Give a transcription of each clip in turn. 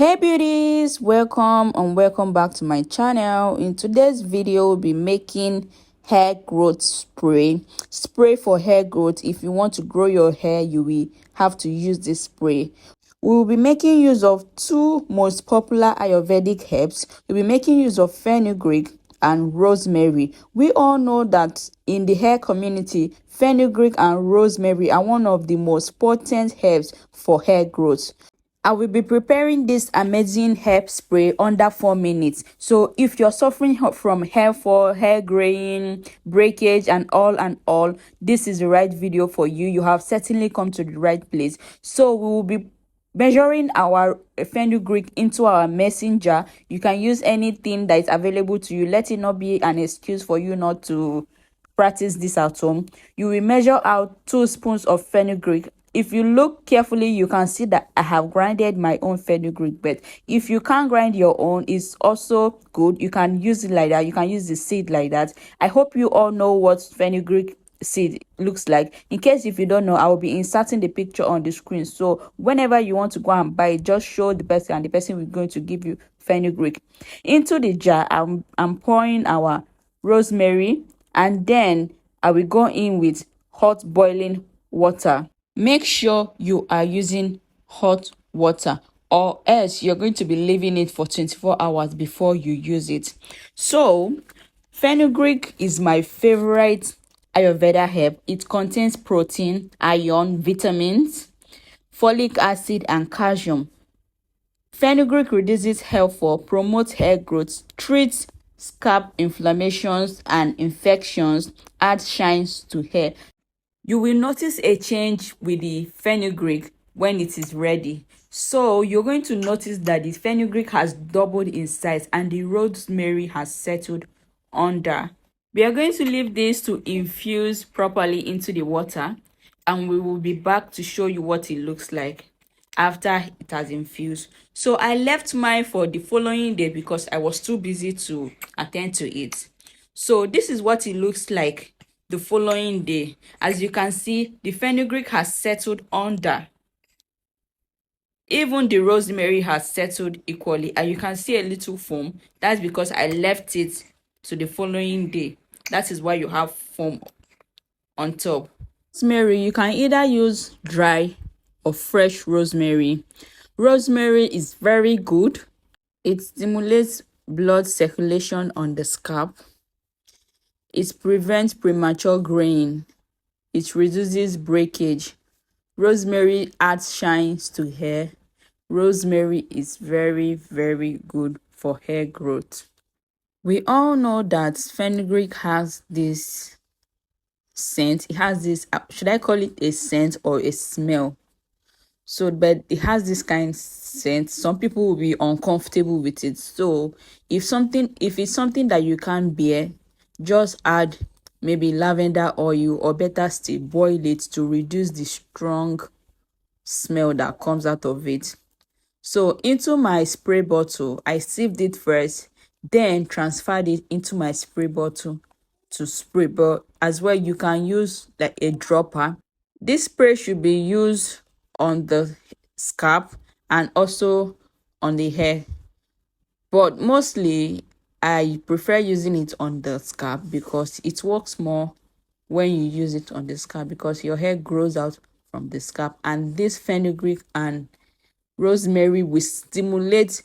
Hey beauties, welcome and welcome back to my channel. In today's video we'll be making hair growth spray for hair growth. If you want to grow your hair, you will have to use this spray. We will be making use of two most popular Ayurvedic herbs. We'll be making use of fenugreek and rosemary. We all know that in the hair community, fenugreek and rosemary are one of the most potent herbs for hair growth. I will be preparing this amazing hair spray under 4 minutes. So if you're suffering from hair fall, hair graying, breakage and all, this is the right video for you. You have certainly come to the right place. So we will be measuring our fenugreek into our messenger. You can use anything that is available to you. Let it not be an excuse for you not to practice this at home. You will measure out 2 spoons of fenugreek. If you look carefully, you can see that I have grinded my own fenugreek, but if you can't grind your own, it's also good. You can use it like that. You can use the seed like that. I hope you all know what fenugreek seed looks like. In case if you don't know, I will be inserting the picture on the screen, so whenever you want to go and buy it, just show the person and the person is going to give you fenugreek. Into the jar, I'm pouring our rosemary, and then I will go in with hot boiling water. Make sure you are using hot water, or else you're going to be leaving it for 24 hours before you use it. So fenugreek is my favorite Ayurveda herb. It contains protein, iron, vitamins, folic acid and calcium. Fenugreek reduces hair fall, promotes hair growth, treats scalp inflammations and infections, adds shines to hair. You will notice a change with the fenugreek when it is ready. So you're going to notice that the fenugreek has doubled in size and the rosemary has settled under. We are going to leave this to infuse properly into the water, and we will be back to show you what it looks like after it has infused. So I left mine for the following day because I was too busy to attend to it. So this is what it looks like the following day. As you can see, the fenugreek has settled under. Even the rosemary has settled equally, and you can see a little foam. That's because I left it to the following day. That is why you have foam on top. Rosemary, you can either use dry or fresh rosemary. Rosemary is very good. It stimulates blood circulation on the scalp. It prevents premature graying. It reduces breakage. Rosemary adds shines to hair. Rosemary is very, very good for hair growth. We all know that fenugreek has this scent. It has this, should I call it a scent or a smell? So, but it has this kind of scent. Some people will be uncomfortable with it. So if it's something that you can't bear, just add maybe lavender oil, or better still, boil it to reduce the strong smell that comes out of it. So into my spray bottle, I sieved it first, then transferred it into my spray bottle to spray. But as well, you can use like a dropper. This spray should be used on the scalp and also on the hair, but mostly I prefer using it on the scalp because it works more when you use it on the scalp, because your hair grows out from the scalp, and this fenugreek and rosemary will stimulate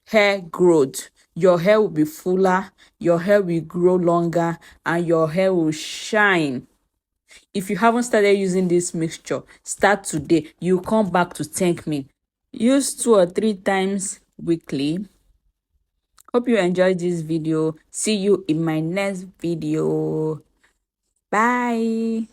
hair growth. Your hair will be fuller, your hair will grow longer, and your hair will shine. If you haven't started using this mixture, start today. You come back to thank me. Use 2 or 3 times weekly. Hope you enjoyed this video. See you in my next video. Bye.